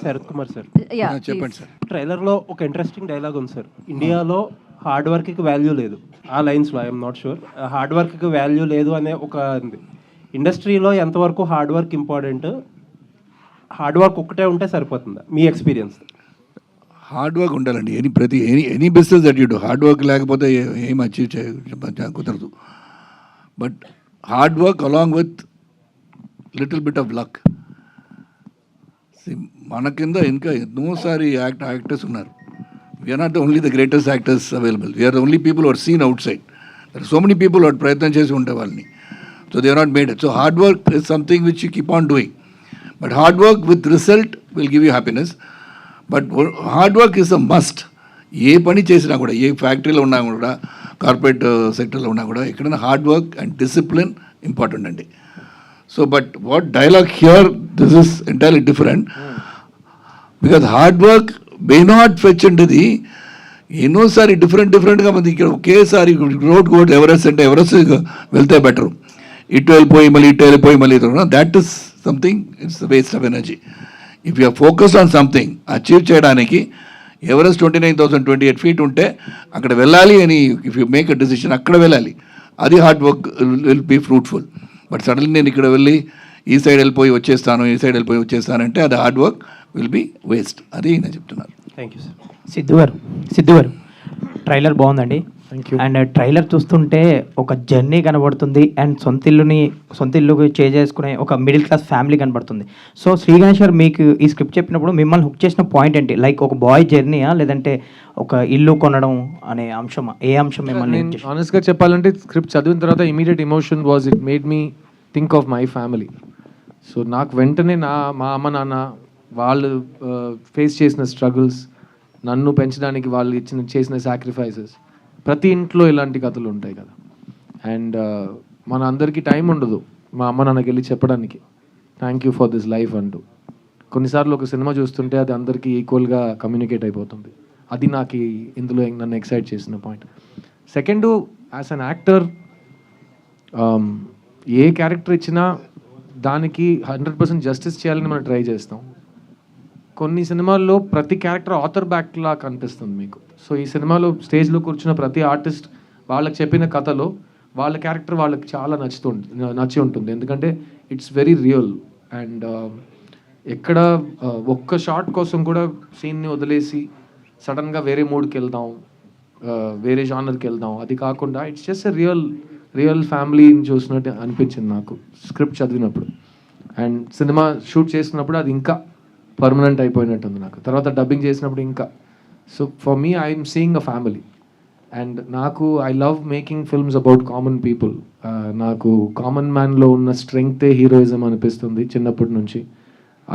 Sarath Kumar sir. చెప్పండి sir. ట్రైలర్లో ఒక ఇంట్రెస్టింగ్ డైలాగ్ ఉంది సార్. ఇండియాలో హార్డ్ వర్క్కి వాల్యూ లేదు. ఆ లైన్స్లో ఐఎమ్ నాట్ షూర్. హార్డ్ వర్క్కి వాల్యూ లేదు అనే ఒక ఇండస్ట్రీలో ఎంతవరకు hard work important, hard work ఒక్కటే ఉంటే సరిపోతుందా మీ ఎక్స్పీరియన్స్? హార్డ్ వర్క్ ఉండాలండి. Any business that you do, hard work లేకపోతే ఏం అచీవ్ కుదరదు. But hard work along with little bit of luck. మన కింద ఇంకా ఎన్నోసారి యాక్టర్స్ ఉన్నారు. We're not only the greatest actors available, we are the only people are seen outside. There are so many people వాడు ప్రయత్నం చేసి ఉంటే వాళ్ళని. So they are not made it. So hard work is something which you keep on doing. But hard work with result will give you happiness. But hard work is a must. ఏ పని చేసినా కూడా, ఏ ఫ్యాక్టరీలో ఉన్నా కూడా, corporate సెక్టర్లో ఉన్నా కూడా, ఎక్కడైనా hard work and discipline important అండి. So but what dialogue here, this is entirely different. Because hard work may not fetch అంటది. ఎన్నోసారి డిఫరెంట్గా మంది ఇక్కడ ఒకేసారి రోడ్ ఎవరెస్ట్ అంటే ఎవరెస్ట్ వెళ్తే బెటరు. ఇటు వెళ్ళిపోయి మళ్ళీ that is something, it's waste of energy. If you're focused on something achieve చేయడానికి, ఎవరెస్ట్ 29,028 feet ఉంటే అక్కడ వెళ్ళాలి అని if you make a decision అక్కడ వెళ్ళాలి. అది hard work will be fruitful. But suddenly నేను ఇక్కడ వెళ్ళి ఈ సైడ్ వెళ్ళిపోయి వచ్చేస్తానంటే అది hard work will be waste. అది నేను చెప్తున్నాను. Thank you sir. సిద్ధు గారు ట్రైలర్ బాగుందండి. అండ్ ట్రైలర్ చూస్తుంటే ఒక జర్నీ కనబడుతుంది అండ్ సొంత ఇల్లు చేసుకునే ఒక మిడిల్ క్లాస్ ఫ్యామిలీ కనబడుతుంది. సో శ్రీ గణేష్ గారు మీకు ఈ స్క్రిప్ట్ చెప్పినప్పుడు మిమ్మల్ని హుక్ చేసిన పాయింట్ ఏంటి? లైక్ ఒక బాయ్ జర్నీయా, లేదంటే ఒక ఇల్లు కొనడం అనే అంశమా? ఏ అంశం మిమ్మల్ని? ఆనెస్ట్గా చెప్పాలంటే స్క్రిప్ట్ చదివిన తర్వాత immediate emotion was it made me think of my family. So నాకు వెంటనే మా అమ్మ నాన్న వాళ్ళు ఫేస్ చేసిన స్ట్రగుల్స్, నన్ను పెంచడానికి వాళ్ళు చేసిన సాక్రిఫైసెస్, ప్రతి ఇంట్లో ఇలాంటి కథలు ఉంటాయి కదా. అండ్ మన అందరికీ టైం ఉండదు మా అమ్మ నాన్నకి వెళ్ళి చెప్పడానికి thank you for this life అంటూ. కొన్నిసార్లు ఒక సినిమా చూస్తుంటే అది అందరికీ ఈక్వల్గా కమ్యూనికేట్ అయిపోతుంది. అది నాకు ఇందులో నన్ను ఎక్సైట్ చేసిన point. Second, as an actor A character ఇచ్చినా దానికి 100% జస్టిస్ చేయాలని మనం ట్రై చేస్తాం. కొన్ని సినిమాల్లో ప్రతి క్యారెక్టర్ ఆథర్ బ్యాక్లా కనిపిస్తుంది మీకు. సో ఈ సినిమాలో స్టేజ్లో కూర్చున్న ప్రతి ఆర్టిస్ట్ వాళ్ళకి చెప్పిన కథలో వాళ్ళ క్యారెక్టర్ వాళ్ళకి చాలా నచ్చి ఉంటుంది. ఎందుకంటే ఇట్స్ వెరీ రియల్. అండ్ ఎక్కడ ఒక్క షాట్ కోసం కూడా సీన్ని వదిలేసి సడన్గా వేరే మూడ్కి వెళ్దాం, వేరే జానర్కి వెళ్దాం, అది కాకుండా ఇట్స్ జస్ట్ రియల్ ఫ్యామిలీని చూసినట్టు అనిపించింది నాకు స్క్రిప్ట్ చదివినప్పుడు. అండ్ సినిమా షూట్ చేసినప్పుడు అది ఇంకా పర్మనెంట్ అయిపోయినట్టుంది నాకు. తర్వాత డబ్బింగ్ చేసినప్పుడు ఇంకా. So for me I'm seeing a family. And I love making films about common people. నాకు కామన్ మ్యాన్లో ఉన్న స్ట్రెంగ్తే హీరోయిజం అనిపిస్తుంది చిన్నప్పటి నుంచి.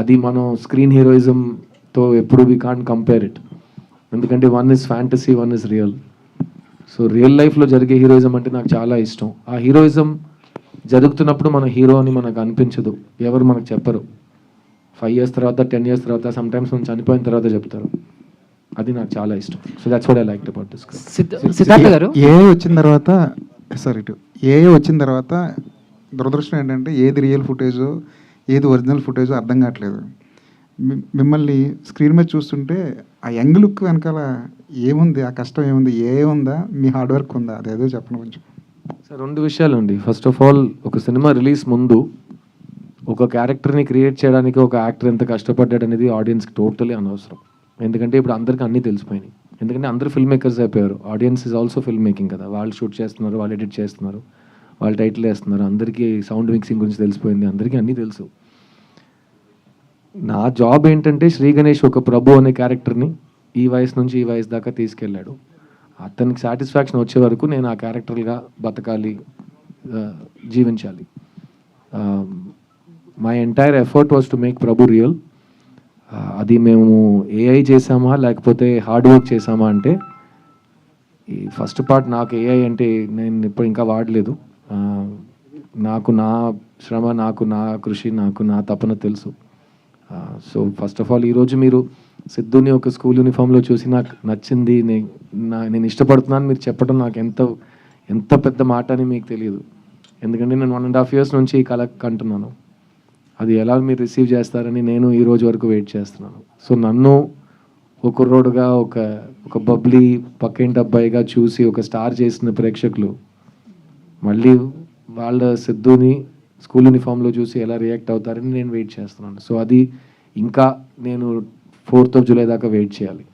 అది మనం స్క్రీన్ హీరోయిజంతో ఎప్పుడు వీ కాంట్ కంపేర్ ఇట్. ఎందుకంటే one is fantasy, one is real. So real లైఫ్లో జరిగే హీరోయిజం అంటే నాకు చాలా ఇష్టం. ఆ హీరోయిజం జరుగుతున్నప్పుడు మన హీరో అని మనకు అనిపించదు, ఎవరు మనకు చెప్పరు. 5 years తర్వాత, 10 years తర్వాత, సమ్టైమ్స్ మనం చనిపోయిన తర్వాత చెప్తారు. అది నాకు చాలా ఇష్టం. So that's what I liked about this. Siddhartha గారు, ఏఏ వచ్చిన తర్వాత దురదృష్టం ఏంటంటే ఏది రియల్ ఫుటేజో ఏది ఒరిజినల్ ఫుటేజో అర్థం కావట్లేదు. మిమ్మల్ని స్క్రీన్ మీద చూస్తుంటే ఆ యంగ్ లుక్ వెనకాల ఏముంది, ఆ కష్టం ఏముంది, ఉందా, మీ హార్డ్ వర్క్ ఉందా, అదేదో చెప్పండి కొంచెం. సార్ 2 విషయాలు అండి. ఫస్ట్ ఆఫ్ ఆల్, ఒక సినిమా రిలీజ్ ముందు ఒక క్యారెక్టర్ని క్రియేట్ చేయడానికి ఒక యాక్టర్ ఎంత కష్టపడ్డాడు అనేది ఆడియన్స్కి టోటలీ అనవసరం. ఎందుకంటే ఇప్పుడు అందరికీ అన్నీ తెలిసిపోయినాయి. ఎందుకంటే అందరూ ఫిల్మ్ మేకర్స్ అయిపోయారు. Audience is also film making కదా. వాళ్ళు షూట్ చేస్తున్నారు, వాళ్ళు ఎడిట్ చేస్తున్నారు, వాళ్ళు టైటిల్ వేస్తున్నారు, అందరికీ సౌండ్ మిక్సింగ్ గురించి తెలిసిపోయింది, అందరికీ అన్నీ తెలుసు. నా జాబ్ ఏంటంటే శ్రీ గణేష్ ఒక ప్రభు అనే క్యారెక్టర్ని ఈ వయసు నుంచి ఈ వయసు దాకా తీసుకెళ్ళాడు. అతనికి సాటిస్ఫాక్షన్ వచ్చే వరకు నేను ఆ క్యారెక్టర్గా బతకాలి, జీవించాలి. My entire effort was to make Prabhu real. అది మేము ఏఐ చేసామా లేకపోతే హార్డ్ వర్క్ చేసామా అంటే, ఈ ఫస్ట్ పార్ట్ నాకు ఏఐ అంటే నేను ఇప్పుడు ఇంకా వాడలేదు. నాకు నా శ్రమ, నాకు నా కృషి, నాకు నా తపన తెలుసు. సో ఫస్ట్ ఆఫ్ ఆల్ ఈరోజు మీరు సిద్ధుని ఒక స్కూల్ యూనిఫామ్లో చూసి నాకు నచ్చింది, నేను ఇష్టపడుతున్నాను మీరు చెప్పడం నాకు ఎంత పెద్ద మాట అని మీకు తెలియదు. ఎందుకంటే నేను 1.5 years నుంచి ఈ కళ కంటున్నాను. అది ఎలా మీరు రిసీవ్ చేస్తారని నేను ఈ రోజు వరకు వెయిట్ చేస్తున్నాను. సో నన్ను ఒక కుర్రోడుగా ఒక బబ్లీ పక్కింటి అబ్బాయిగా చూసి ఒక స్టార్ చేసిన ప్రేక్షకులు మళ్ళీ వాళ్ళ సిద్ధుని స్కూల్ యూనిఫామ్లో చూసి ఎలా రియాక్ట్ అవుతారని నేను వెయిట్ చేస్తున్నాను. సో అది ఇంకా నేను 4th of July దాకా వెయిట్ చేయాలి,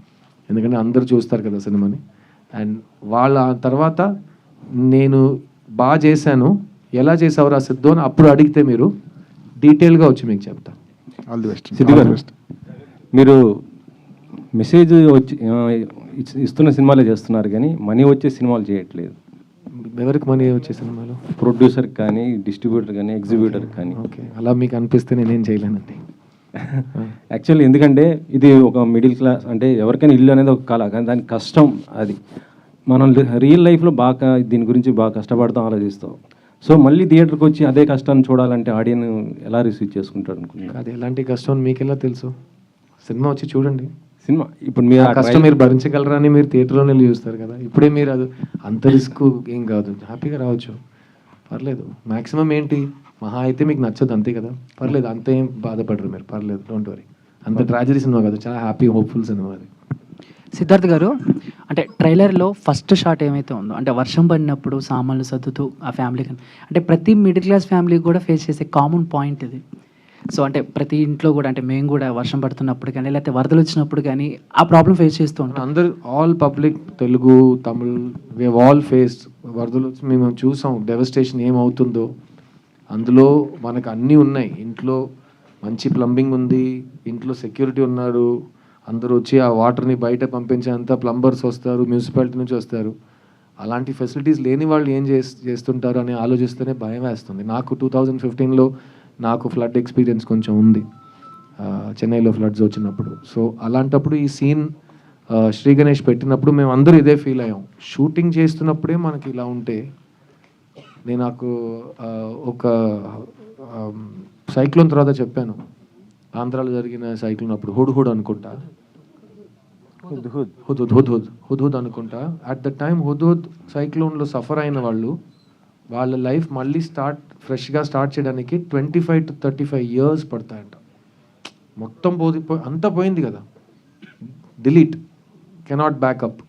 ఎందుకంటే అందరూ చూస్తారు కదా సినిమాని. అండ్ వాళ్ళ తర్వాత నేను బాగా చేశాను, ఎలా చేసావురా సిద్ధు అని అప్పుడు అడిగితే మీరు డీటెయిల్గా వచ్చి మీకు చెప్తాను. All the best. సిద్ధు గారు, మీరు మెసేజ్ వచ్చి ఇస్తున్న సినిమాలే చేస్తున్నారు కానీ మనీ వచ్చే సినిమాలు చేయట్లేదు. ఎవరికి మనీ వచ్చే సినిమాలు? ప్రొడ్యూసర్ కానీ, డిస్ట్రిబ్యూటర్ కానీ, ఎగ్జిబ్యూటర్ కానీ. ఓకే, అలా మీకు అనిపిస్తే నేనేం చేయలేనండి. యాక్చువల్లీ ఎందుకంటే ఇది ఒక మిడిల్ క్లాస్, అంటే ఎవరికైనా ఇల్లు అనేది ఒక కళ, కానీ దానికి కష్టం అది. మనం రియల్ లైఫ్లో బాగా దీని గురించి బాగా కష్టపడతాం, ఆలోచిస్తాం. సో మళ్ళీ థియేటర్కి వచ్చి అదే కష్టాన్ని చూడాలంటే ఆడియన్స్ ఎలా రిసీవ్ చేసుకుంటారు అనుకుంటున్నారు? అది ఎలాంటి కష్టం అని మీకు ఎలా తెలుసు? సినిమా వచ్చి చూడండి. సినిమా ఇప్పుడు మీరు ఆ కష్టం మీరు భరించగలరా అని మీరు థియేటర్లోనే చూస్తారు కదా. ఇప్పుడే మీరు అది అంత రిస్క్ ఏం కాదు, హ్యాపీగా రావచ్చు, పర్లేదు. మ్యాక్సిమం ఏంటి, మహా అయితే మీకు నచ్చదు అంతే కదా, పర్లేదు, అంత ఏం బాధపడరు మీరు, పర్లేదు, డోంట్ వరీ. అంత ట్రాజడీ సినిమా కదా, చాలా హ్యాపీ హోప్ఫుల్ సినిమా అది. సిద్ధార్థ్ గారు, అంటే ట్రైలర్లో ఫస్ట్ షాట్ ఏమైతే ఉందో, అంటే వర్షం పడినప్పుడు సామాన్లు సర్దుతూ ఆ ఫ్యామిలీ, అంటే ప్రతి మిడిల్ క్లాస్ ఫ్యామిలీ కూడా ఫేస్ చేసే కామన్ పాయింట్ ఇది. సో అంటే ప్రతి ఇంట్లో కూడా, అంటే మేము కూడా వర్షం పడుతున్నప్పుడు కానీ లేకపోతే వరదలు వచ్చినప్పుడు కానీ ఆ ప్రాబ్లం ఫేస్ చేస్తూ ఉంటాం. అందరు all public, Telugu, Tamil, we have all faced వరదలు వచ్చి మేము చూసాం డెవస్టేషన్ ఏమవుతుందో. అందులో మనకు అన్నీ ఉన్నాయి, ఇంట్లో మంచి ప్లంబింగ్ ఉంది, ఇంట్లో సెక్యూరిటీ ఉన్నారు, అందరూ వచ్చి ఆ వాటర్ని బయట పంపించేంత ప్లంబర్స్ వస్తారు, మున్సిపాలిటీ నుంచి వస్తారు. అలాంటి ఫెసిలిటీస్ లేని వాళ్ళు ఏం చేస్తుంటారు అని ఆలోచిస్తేనే భయం వేస్తుంది. నాకు 2015లో నాకు ఫ్లడ్ ఎక్స్పీరియన్స్ కొంచెం ఉంది, చెన్నైలో ఫ్లడ్స్ వచ్చినప్పుడు. సో అలాంటప్పుడు ఈ సీన్ శ్రీ గణేష్ పెట్టినప్పుడు మేము అందరూ ఇదే ఫీల్ అయ్యాం. షూటింగ్ చేస్తున్నప్పుడే మనకి ఇలా ఉంటే, నాకు ఒక సైక్లోన్ తర్వాత చెప్పాను, ఆంధ్రాలో జరిగిన సైక్లోన్ అప్పుడు హుడ్ అనుకుంటా, హుద్ అనుకుంటా. At the time Hudhud సైక్లోన్లో suffer అయిన వాళ్ళు, వాళ్ళ లైఫ్ మళ్ళీ ఫ్రెష్గా స్టార్ట్ చేయడానికి 25 to 35 years పడతాయంట. మొత్తం అంతా పోయింది కదా, డిలీట్, కెనాట్ బ్యాకప్,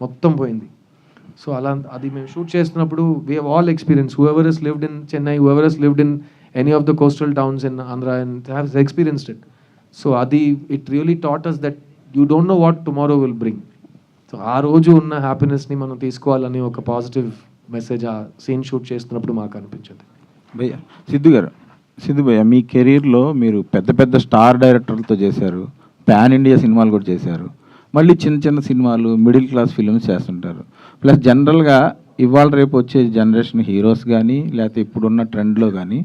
మొత్తం పోయింది. సో అది మేము షూట్ చేస్తున్నప్పుడు we have all experience, whoever has lived in Chennai, whoever has lived in any of the coastal towns in Andhra and have experienced it. So it really taught us that you don't know what tomorrow will bring. So ఆ రోజు ఉన్న హ్యాపీనెస్ని మనం తీసుకోవాలని ఒక positive message ఆ scene shoot చేస్తున్నప్పుడు మాకు అనిపించింది. భయ్య సిద్ధు భయ్య, మీ కెరీర్లో మీరు పెద్ద పెద్ద స్టార్ డైరెక్టర్లతో చేశారు, పాన్ ఇండియా సినిమాలు కూడా చేశారు, మళ్ళీ చిన్న చిన్న సినిమాలు, మిడిల్ క్లాస్ ఫిల్మ్స్ చేస్తుంటారు. ప్లస్ జనరల్గా ఇవాళ రేపు వచ్చే జనరేషన్ హీరోస్ కానీ లేకపోతే ఇప్పుడున్న ట్రెండ్లో కానీ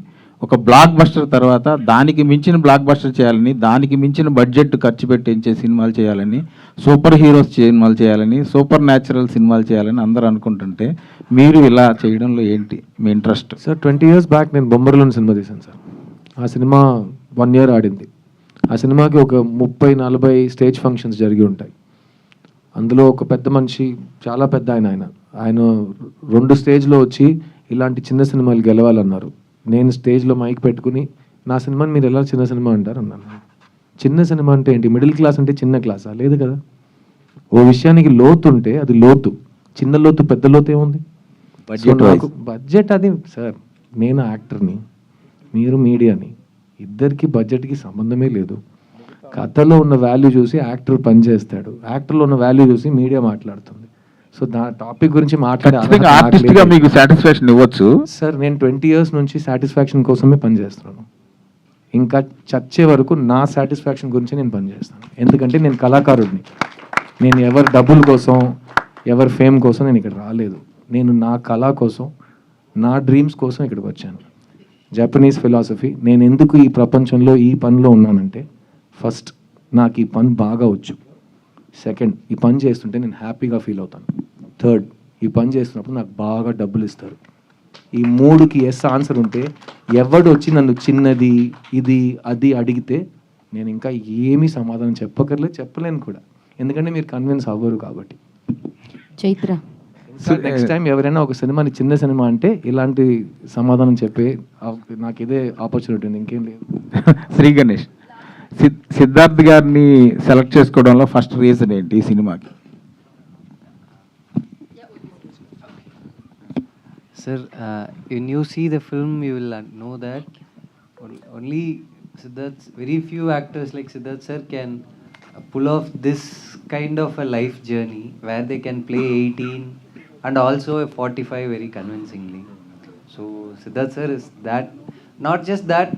ఒక బ్లాక్ బస్టర్ తర్వాత దానికి మించిన బ్లాక్ బస్టర్ చేయాలని, దానికి మించిన బడ్జెట్ ఖర్చు పెట్టించే సినిమాలు చేయాలని, సూపర్ హీరోస్ సినిమాలు చేయాలని, సూపర్ న్యాచురల్ సినిమాలు చేయాలని అందరూ అనుకుంటుంటే మీరు ఇలా చేయడంలో ఏంటి మీ ఇంట్రెస్ట్? సార్ 20 years బ్యాక్ నేను బొమ్మరిలోని సినిమా తీశాను సార్. ఆ సినిమా 1 year ఆడింది. ఆ సినిమాకి ఒక 30-40 స్టేజ్ ఫంక్షన్స్ జరిగి ఉంటాయి. అందులో ఒక పెద్ద మనిషి, చాలా పెద్ద ఆయన 2 స్టేజ్లో వచ్చి ఇలాంటి చిన్న సినిమాలు గెలవాలన్నారు. నేను స్టేజ్లో మైక్ పెట్టుకుని, నా సినిమాని మీరు ఎలా చిన్న సినిమా అంటారు అన్నాను. చిన్న సినిమా అంటే ఏంటి, మిడిల్ క్లాస్ అంటే చిన్న క్లాసా? లేదు కదా. ఓ విషయానికి లోతు ఉంటే అది లోతు, చిన్న లోతు పెద్ద లోతు ఏముంది? బడ్జెట్ అది సార్, నేను యాక్టర్ని, మీరు మీడియాని, ఇద్దరికి బడ్జెట్కి సంబంధమే లేదు. కథలో ఉన్న వాల్యూ చూసి యాక్టర్ పనిచేస్తాడు, యాక్టర్లో ఉన్న వాల్యూ చూసి మీడియా మాట్లాడుతుంది. సో టాపిక్ గురించి ఆర్టిస్ట్గా మీకు సాటిస్ఫాక్షన్ ఇవ్వచ్చు సార్. నేను 20 years నుంచి సాటిస్ఫాక్షన్ కోసమే పనిచేస్తున్నాను. ఇంకా చచ్చే వరకు నా సాటిస్ఫాక్షన్ గురించి నేను పనిచేస్తాను. ఎందుకంటే నేను కళాకారుడిని, నేను ఎవరి డబ్బుల కోసం, ఎవరి ఫేమ్ కోసం నేను ఇక్కడ రాలేదు. నేను నా కళ కోసం, నా డ్రీమ్స్ కోసం ఇక్కడికి వచ్చాను. జపనీస్ ఫిలాసఫీ, నేను ఎందుకు ఈ ప్రపంచంలో ఈ పనిలో ఉన్నానంటే, ఫస్ట్ నాకు ఈ పని బాగా వచ్చు, సెకండ్ ఈ పని చేస్తుంటే నేను హ్యాపీగా ఫీల్ అవుతాను, థర్డ్ ఈ పని చేస్తున్నప్పుడు నాకు బాగా డబ్బులు ఇస్తారు. ఈ 3కి ఎస్ ఆన్సర్ ఉంటే ఎవడు వచ్చి నన్ను చిన్నది ఇది అది అడిగితే నేను ఇంకా ఏమీ సమాధానం చెప్పలేను కూడా, ఎందుకంటే మీరు కన్విన్స్ అవ్వరు కాబట్టి. చైత్ర నెక్స్ట్ టైం ఎవరైనా ఒక సినిమాని చిన్న సినిమా అంటే ఇలాంటి సమాధానం చెప్పి నాకు ఇదే ఆపర్చునిటీ ఉంది, ఇంకేం లేదు. శ్రీ గణేష్, సిద్ధార్థ్ గారిని సెలెక్ట్ చేసుకోవడంలో ఫస్ట్ రీజన్ ఏంటి ఈ సినిమాకి? Sir, when you see the film, you will know that only Siddharth, very few actors like Siddharth sir can pull off this kind of a life journey where they can play 18 and also a 45 very convincingly. So Siddharth sir is that, not just that,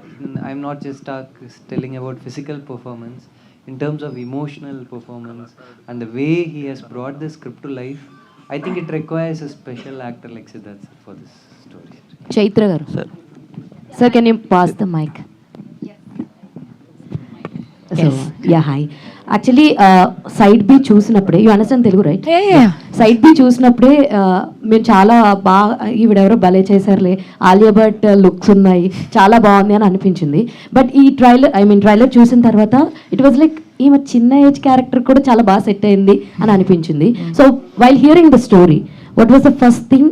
I'm not just telling about physical performance, in terms of emotional performance and the way he has brought the script to life. I think it requires a special actor like Siddharth sir for this story. Chaitra garu. Sir, can you pass the mic? Yes. Yeah, hi. Actually, side B చూసినప్పుడే, you understand Telugu right? Side B చూసినప్పుడే మేము చాలా బాగా, ఈవిడెవరో భలే చేశారులే, Alia Bhatt looks ఉన్నాయి, చాలా బాగుంది అని అనిపించింది. బట్ ఈ ట్రైలర్ చూసిన తర్వాత ఇట్ వాజ్ లైక్ ఈమె చిన్న ఏజ్ క్యారెక్టర్ కూడా చాలా బాగా సెట్ అయింది అని అనిపించింది. So while hearing the story, what was the first thing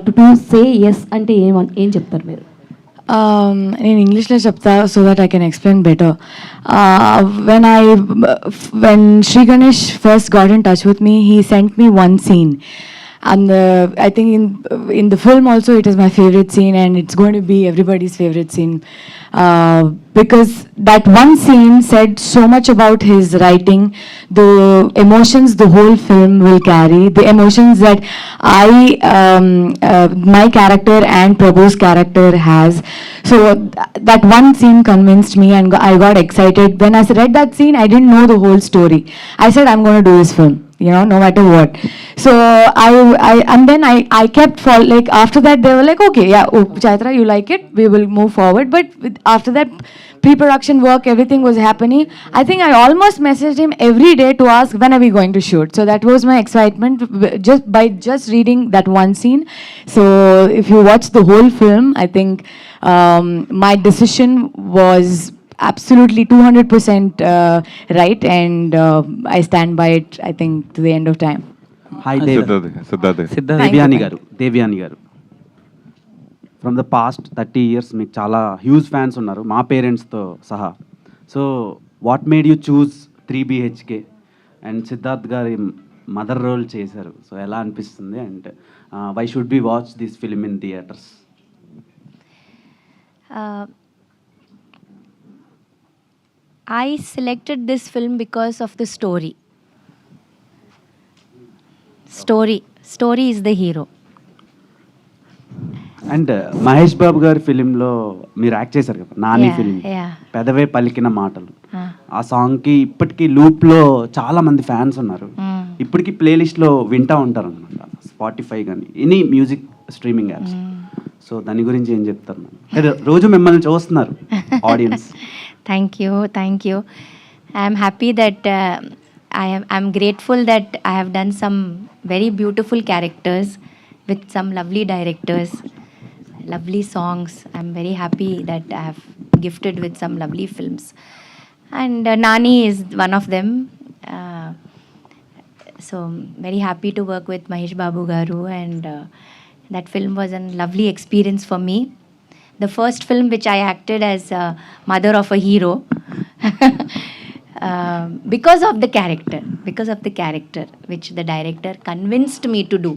to say yes అంటే ఏం చెప్తారు మీరు? నేను ఇంగ్లీష్లో చెప్తా so that I can explain better. when Sri Ganesh first got in touch with me, he sent me one scene, and I think in the film also it is my favorite scene, and it's going to be everybody's favorite scene, because that one scene said so much about his writing, the emotions the whole film will carry, the emotions that my character and Prabhu's character has. So that one scene convinced me, and I got excited. When I read that scene, I didn't know the whole story. I said, I'm going to do this film, you know, no matter what. So and then I kept like after that they were like, okay, yeah, oh, Chaitra, you like it, we will move forward. But after that pre-production work, everything was happening. I think I almost messaged him every day to ask when are we going to shoot. So that was my excitement just by reading that one scene. So if you watch the whole film, I think my decision was absolutely 200% right, and I stand by it, I think, to the end of time. Hi, Siddharth Devyani గారు from the past 30 years మీకు చాలా huge fans ఉన్నారు, మా పేరెంట్స్తో సహా. So what made you choose 3 BHK and Siddharth గారి mother role చేశారు, so ఎలా అనిపిస్తుంది and why should be watch this film in theatres? I selected this film because of the story. Story is the hero. And Mahesh Babu గారి ఫిలింలో మీరు act చేశారు కదా, Nani film, Yeah. పెదవే పలికిన మాటలు. ఆ సాంగ్కి ఇప్పటికీ లూప్లో చాలా మంది ఫ్యాన్స్ ఉన్నారు, ఇప్పటికీ ప్లేలిస్ట్లో వింటూ ఉంటారు అనమాట, స్పాటిఫై కానీ any music streaming apps. So దాని గురించి ఏం చెప్తారు? రోజు మిమ్మల్ని చూస్తున్నారు audience. Thank you. I am happy that I'm grateful that I have done some very beautiful characters with some lovely directors, lovely songs. I'm very happy that I have gifted with some lovely films, and Nani is one of them. So very happy to work with Mahesh Babu garu, and that film was a lovely experience for me. The first film which I acted as mother of a hero, because of the character which the director convinced me to do.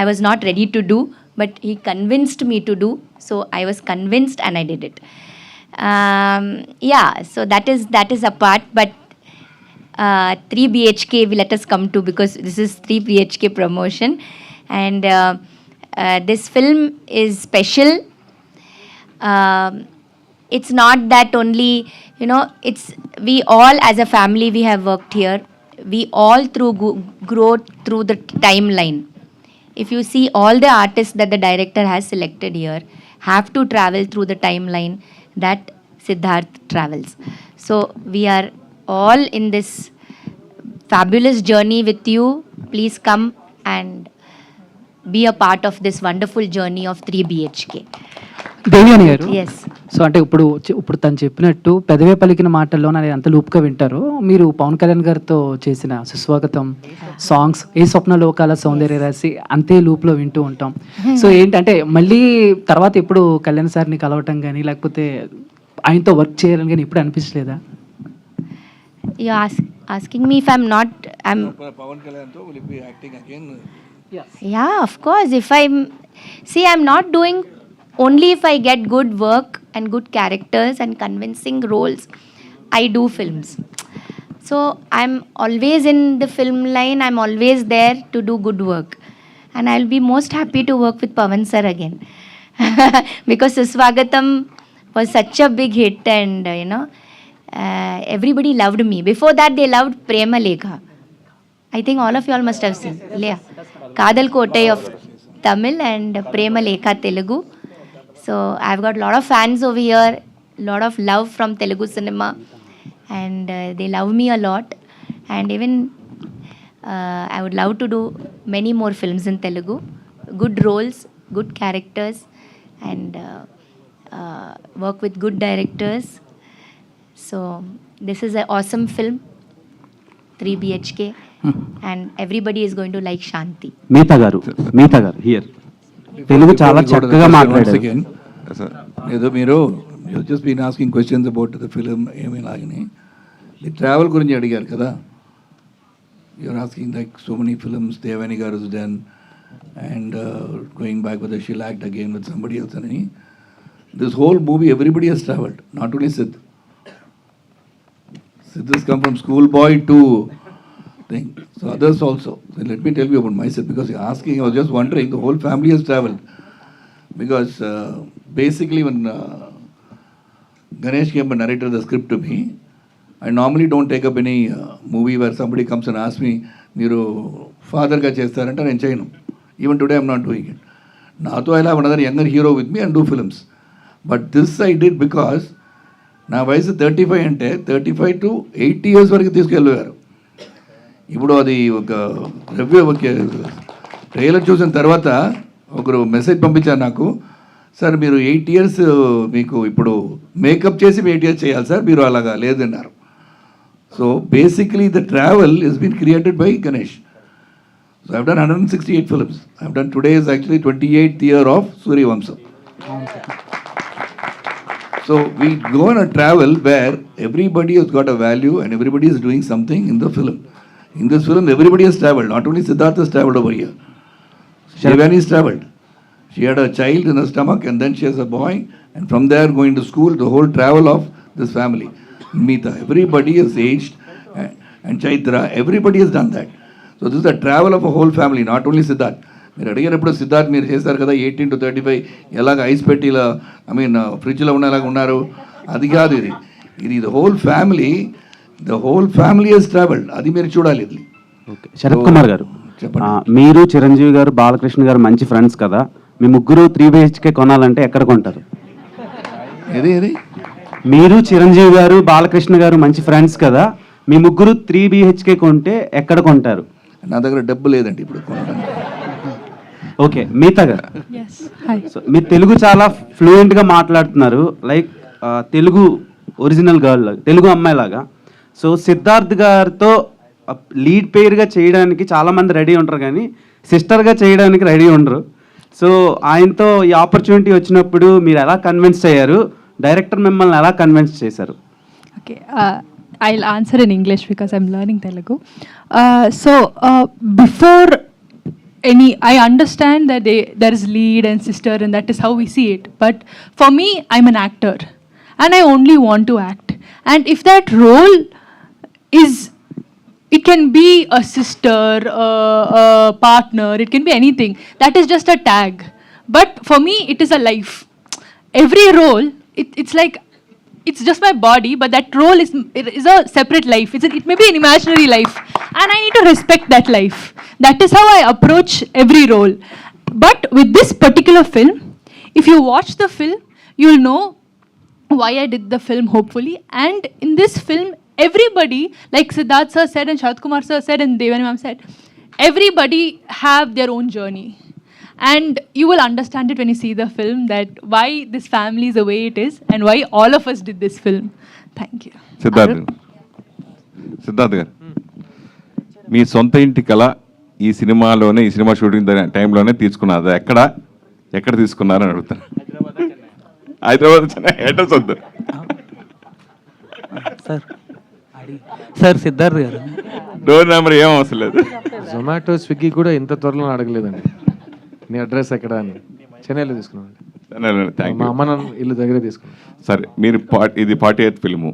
I was not ready to do, but he convinced me to do, so I was convinced and I did it. Yeah, so that is a part, but 3 BHK let us come to, because this is 3 BHK promotion, and this film is special. It's not that only, you know, it's we all as a family, we have worked here, we all grow through the timeline. If you see all the artists that the director has selected here have to travel through the timeline that Siddharth travels. So we are all in this fabulous journey with you. Please come and be a part of this wonderful journey of 3 BHK. Devyani గారు, Yes. So అంటే ఇప్పుడు తను చెప్పినట్టు పెదవే పలికిన మాటల్లో అనేది అంత లూప్గా వింటారు. మీరు పవన్ కళ్యాణ్ గారితో చేసిన సుస్వాగతం సాంగ్స్, ఏ స్వప్న లోకాల సౌందర్య రాశి అంతే లూప్లో వింటూ ఉంటాం. సో ఏంటంటే మళ్ళీ తర్వాత ఎప్పుడు కళ్యాణ్ సార్ని కలవటం కానీ లేకపోతే ఆయనతో వర్క్ చేయాలని కానీ ఎప్పుడు అనిపించలేదా? You're asking me if I'm not, Pawan కళ్యాణ్తో will you be acting again? yeah, of course. I'm not doing only if I get good work and good characters and convincing roles, I do films. So I'm always in the film line, I'm always there to do good work. And I'll be most happy to work with Pavan sir again. Because Suswagatam was such a big hit and, everybody loved me. Before that, they loved Prema Lekha. I think all of you all must have seen. Kadal Kotai of Tamil and Prema Lekha Telugu. So I've got a lot of fans over here, lot of love from Telugu cinema, and they love me a lot. And even I would love to do many more films in Telugu. Good roles, good characters, and work with good directors. So this is an awesome film, 3 BHK, and everybody is going to like Shanti. Meetha గారు here Telugu చాలా చక్కగా మాట్లాడారు. ఏదో మీరు just been asking questions about the film ఏమేలాగని ఈ travel గురించి అడిగారు కదా. You are asking like so many films దేవని గారు is done and going back with she'll act again with somebody else అని. This whole movie everybody he's travelled, not only Siddh. Siddh has come from schoolboy to thing. So others also. So let me tell you about myself, because you're asking, I was just wondering, the whole family has traveled. Because basically when Ganesh came and narrated the script to me, I normally don't take up any movie where somebody comes and asks me, మీరు ఫాదర్గా చేస్తారంటే నేను చేయను. Even today I'm not doing it. Nato I have another younger hero with me and do films. But this I did because నా వయసు 35 అంటే 35 to 80 years వరకు తీసుకెళ్ళారు. ఇప్పుడు అది ఒక ట్రైలర్ చూసిన తర్వాత ఒకరు మెసేజ్ పంపించారు నాకు, సార్ మీరు 8 years మీకు ఇప్పుడు మేకప్ చేసి 8 years చేయాలి సార్, మీరు అలాగా లేదన్నారు. So basically the travel is been created by Ganesh. So I've done 168 films. I've done today is actually 28th year of Suryavamsam. So we go on a travel where everybody has got a value and everybody is doing something in the film. In this film, everybody has traveled. Not only Siddhartha has traveled over here. Devani has traveled. She had a child in her stomach and then she has a boy. And from there going to school, the whole travel of this family. Meeta, everybody has aged. And Chaitra, everybody has done that. So this is a travel of a whole family, not only Siddhartha. మీరు అడిగినప్పుడు సిద్ధార్థ్ మీరు చేస్తారు కదా 18 to 35 ఎలాగ ice పెట్టి ఇలా ఫ్రిడ్జ్లో ఉన్నలాగా ఉన్నారు, అది కాదు. ఇది the whole family has travelled. అది మీరు చూడాలి. ఇది ఓకే. శరత్ కుమార్ గారు చెప్పండి. మీరు చిరంజీవి గారు బాలకృష్ణ గారు మంచి ఫ్రెండ్స్ కదా, మీ ముగ్గురు 3 BHK కొనాలంటే ఎక్కడ కొంటారు? ఏది మీరు చిరంజీవి గారు బాలకృష్ణ గారు మంచి ఫ్రెండ్స్ కదా, మీ ముగ్గురు 3 BHK కొంటే ఎక్కడ కొంటారు? నా దగ్గర డబ్బు లేదండి ఇప్పుడు కొనడానికి. ఓకే. మీతా గారు, సో మీరు తెలుగు చాలా ఫ్లూయెంట్గా మాట్లాడుతున్నారు, లైక్ తెలుగు ఒరిజినల్ గర్ల్ లాగా, తెలుగు అమ్మాయిలాగా. సో సిద్ధార్థ్ గారితో లీడ్ పేరుగా చేయడానికి చాలామంది రెడీ ఉంటారు కానీ సిస్టర్గా చేయడానికి రెడీ ఉండరు. సో ఆయనతో ఈ ఆపర్చునిటీ వచ్చినప్పుడు మీరు ఎలా కన్విన్స్ అయ్యారు? డైరెక్టర్ మిమ్మల్ని ఎలా కన్విన్స్ చేశారు? Okay, I'll answer in English because I'm learning Telugu. Before I understand that there is lead and sister and that is how we see it. But for me, I'm an actor and I only want to act. And if that role it can be a sister, a partner, it can be anything. That is just a tag. But for me, it is a life. Every role, it's like, it's just my body, but that role is a separate life. It may be an imaginary life, and I need to respect that life. That is how I approach every role. But with this particular film, if you watch the film, you'll know why I did the film, hopefully. And in this film, everybody, like Siddharth sir said and Sharath Kumar sir said and Devani ma'am said, everybody have their own journey. And you will understand it when you see the film, that why this family is the way it is and why all of us did this film. Thank you. Siddharth గారు, మీ సొంత ఇంటి కళ ఈ సినిమాలోనే, ఈ cinema shooting టైంలోనే తీసుకున్నారు. ఎక్కడ తీసుకున్నారని అడుగుతాను. హైదరాబాద్ చెన్నై అడ్రస్ వద్దు సార్. సిద్ధార్థ్ గారు, డోర్ నెంబర్ ఏం అవసరం లేదు. జొమాటో, స్విగ్గీ కూడా ఇంత త్వరలో అడగలేదండి నీ అడ్రస్ ఎక్కడ అని. చెన్నైలో తీసుకున్నాను. మా అమ్మ నాన్న ఇల్లు దగ్గరే తీసుకున్నాను. సరే, మీరు ఇది 48th ఫిల్ము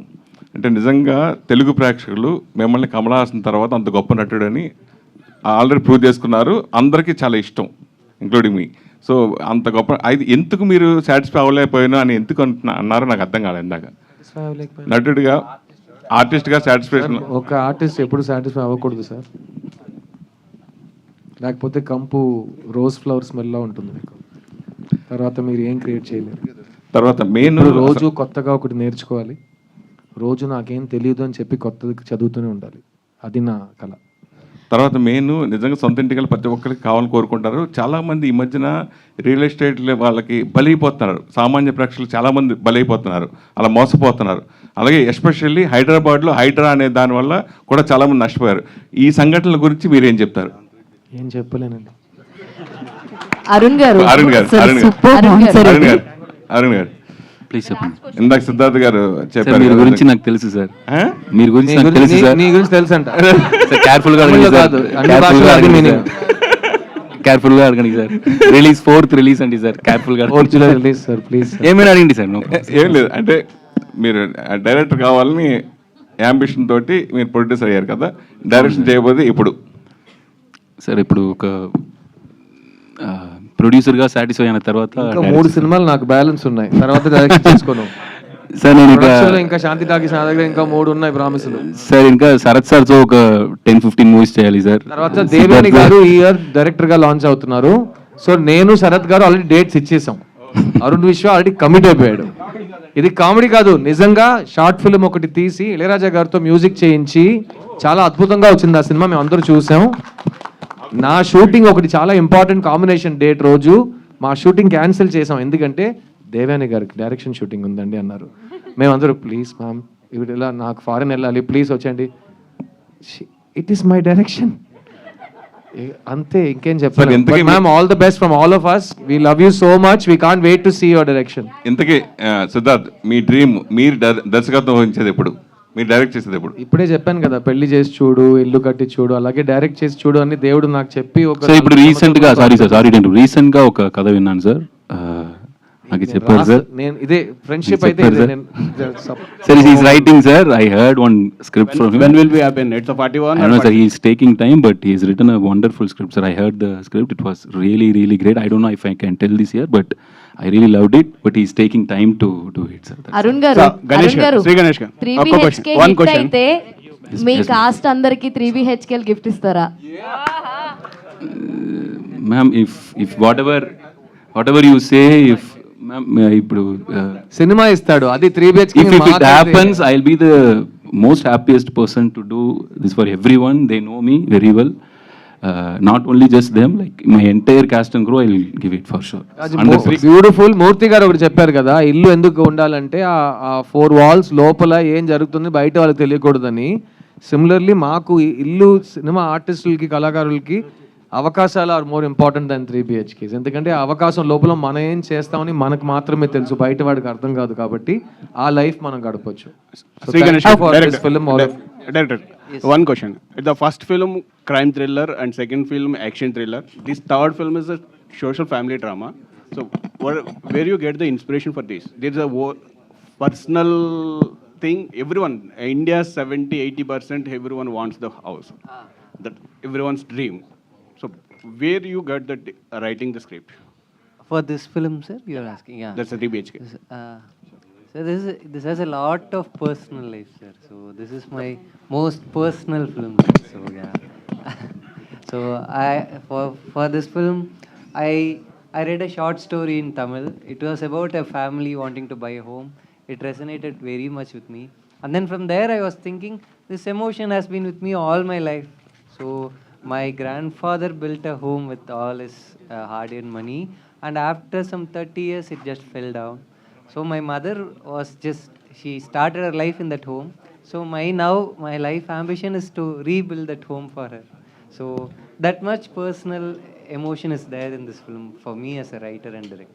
అంటే నిజంగా తెలుగు ప్రేక్షకులు మిమ్మల్ని కమల్ హాసన్ తర్వాత అంత గొప్ప నటుడని ఆల్రెడీ ప్రూవ్ చేసుకున్నారు. అందరికీ చాలా ఇష్టం, ఇంక్లూడింగ్ మీ. సో అంత గొప్ప అది ఎందుకు మీరు సాటిస్ఫై అవ్వలేకపోయినా అని ఎందుకు అన్నారో నాకు అర్థం కాలేదు ఇందాక. నటుడిగా, ఆర్టిస్ట్గా సాటిస్ఫాక్షన్. ఒక ఆర్టిస్ట్ ఎప్పుడు సాటిస్ఫై అవ్వకూడదు సార్, లేకపోతే కంపు రోజ్ ఫ్లవర్ స్మెల్లా ఉంటుంది మీకు. తర్వాత మీరు ఏం క్రియేట్ చేయలేరు. తర్వాత మెయిన్ రోజు కొత్తగా ఒకటి నేర్చుకోవాలి. రోజు నాకేం తెలియదు అని చెప్పి కొత్తది చదువుతూనే ఉండాలి. అది నా కళ. తర్వాత మెయిన్ నిజంగా సొంత ఇంటికి ప్రతి ఒక్కరికి కావాలని కోరుకుంటారు. చాలామంది ఈ మధ్యన రియల్ ఎస్టేట్ వాళ్ళకి బలైపోతున్నారు. సామాన్య ప్రేక్షకులు చాలామంది బలైపోతున్నారు, అలా మోసపోతున్నారు. అలాగే ఎస్పెషల్లీ హైదరాబాద్లో హైడ్రా అనే దానివల్ల కూడా చాలామంది నష్టపోయారు. ఈ సంఘటనల గురించి మీరేం చెప్తారు? ఏం చెప్పలేనండి. అరుణ్ గారు ప్లీజ్ చెప్పండి. ఇందాక సిద్ధార్థ్ గారు చెప్పారు, మీరు గురించి నాకు తెలుసు సార్. మీరు గురించి నాకు తెలుసు సార్. నీ గురించి తెలుసు అంట. కేర్ఫుల్గా కేర్ఫుల్గా అడగండి సార్. రిలీజ్ 4th రిలీజ్ అండి సార్. కేర్ఫుల్గా రిలీజ్ సార్ ప్లీజ్. ఏమైనా అడగండి సార్. ఏం లేదు అంటే మీరు డైరెక్టర్ కావాలని యాంబిషన్ తోటి మీరు ప్రొడ్యూసర్ అయ్యారు కదా, డైరెక్షన్ చేయబోతే ఇప్పుడు సార్ ఇప్పుడు ఒక ప్రొడ్యూసర్గా సాటిస్ఫై అయిన తర్వాత 3 సినిమాలు నాకు బ్యాలెన్స్ ఉన్నాయి. తర్వాత డైరెక్షన్ చేసుకోను సార్. నేను ఇంకా శాంతి టాకీస్ నా దగ్గర ఇంకా 3 ఉన్నాయి ప్రామిసులు సార్. ఇంకా శరత్ సార్తో ఒక 10-15 మూవీస్ చేయాలి సార్. తర్వాత దేవేని గారు ఈ ఇయర్ డైరెక్టర్ గా లాంచ్ అవుతున్నారు. సో నేను శరత్ గారు ఆల్రెడీ డేట్స్ ఇచ్చేసాం. అరుణ్ విశ్వ ఆల్రెడీ కమిట్ అయిపోయాడు. ఇది కామెడీ కాదు, నిజంగా షార్ట్ ఫిల్మ్ ఒకటి తీసి ఇళయరాజా గారితో మ్యూజిక్ చేయించి చాలా అద్భుతంగా వచ్చింది ఆ సినిమా. మేము అందరూ చూసాం. నా షూటింగ్ ఒకటి చాలా ఇంపార్టెంట్ కాంబినేషన్ డేట్ రోజు మా షూటింగ్ క్యాన్సిల్ చేసాం. ఎందుకంటే దేవాని గారికి డైరెక్షన్ షూటింగ్ ఉందండి అన్నారు. మేమందరూ ప్లీజ్ మ్యామ్ ఇప్పుడు ఇలా నాకు ఫారెన్ వెళ్ళాలి, ప్లీజ్ వచ్చండి. ఇట్ ఈస్ మై డైరెక్షన్ అంతే, ఇంకేం చెప్పాలి. Ma'am all the best from all of us. We love you so much. We can't wait to see your direction. ఇంతకీ సిద్ధార్థ్, మీ డ్రీమ్ మీరు దర్శకత్వం వహించేది ఎప్పుడు, మీరు డైరెక్ట్ చేసేది ఎప్పుడు? ఇప్పుడే చెప్పాను కదా, పెళ్లి చేసి చూడు, ఇల్లు కట్టి చూడు, అలాగే డైరెక్ట్ చేసి చూడు అని దేవుడు నాకు చెప్పి ఒక ఇప్పుడు రీసెంట్ గా రీసెంట్ గా ఒక కథ విన్నాను సార్. నాకు చెప్పారు సార్. నేను ఇదే ఫ్రెండ్షిప్ అయితే sir is writing sir. I heard one script from him. When will we happen? It's a 41 I know sir, he is taking time but he has written a wonderful script sir. I heard the script, it was really great. I don't know if I can tell this here but I really loved it, but he is taking time to do it sir. Arun గారు, Ganesh garu, Sri Ganesh garu. 3 One question. BHK అయితే మీ cost అందరికి 3 BHK gift ఇస్తారా? Ma'am, if whatever you say, if ma'am ఇప్పుడు cinema ఇస్తాడు అది 3 BHK. if it happens I'll be the most happiest person to do this for everyone. They know me very well. Not only just them, like my entire cast and crew, I'll give it for sure. Beautiful. Murthy గారు ఒకటి చెప్పారు కదా, ఇల్లు ఎందుకు ఉండాలంటే ఆ 4 walls లోపల ఏం జరుగుతుంది బయట వాళ్ళకి తెలియకూడదని. సిమిలర్లీ మాకు ఇల్లు సినిమా ఆర్టిస్టులకి, కళాకారులకి అవకాశాలు are more important than 3 BHKs. ఎందుకంటే ఆ అవకాశం లోపల మనం ఏం చేస్తామని మనకు మాత్రమే తెలుసు, బయట వాడికి అర్థం కాదు. కాబట్టి ఆ లైఫ్ మనం గడపచ్చు. Director, one question. It's the first film crime thriller and second film action thriller. This third film is a social family drama. So where you get the inspiration for this? There's a personal thing. Everyone, India 70-80% everyone wants the house. That everyone's dream. So where you got that writing the script? For this film, sir, you're asking? Yeah. That's a 3 BHK. So this has a lot of personal life, sir. So this is my most personal film, sir. So yeah. So for this film, I read a short story in Tamil. It was about a family wanting to buy a home. It resonated very much with me. And then from there I was thinking, this emotion has been with me all my life. So my grandfather built a home with all his hard-earned money, and after some 30 years, it just fell down. So my mother was just, she started her life in that home. So my life ambition is to rebuild that home for her. So that much personal emotion is there in this film for me as a writer and director.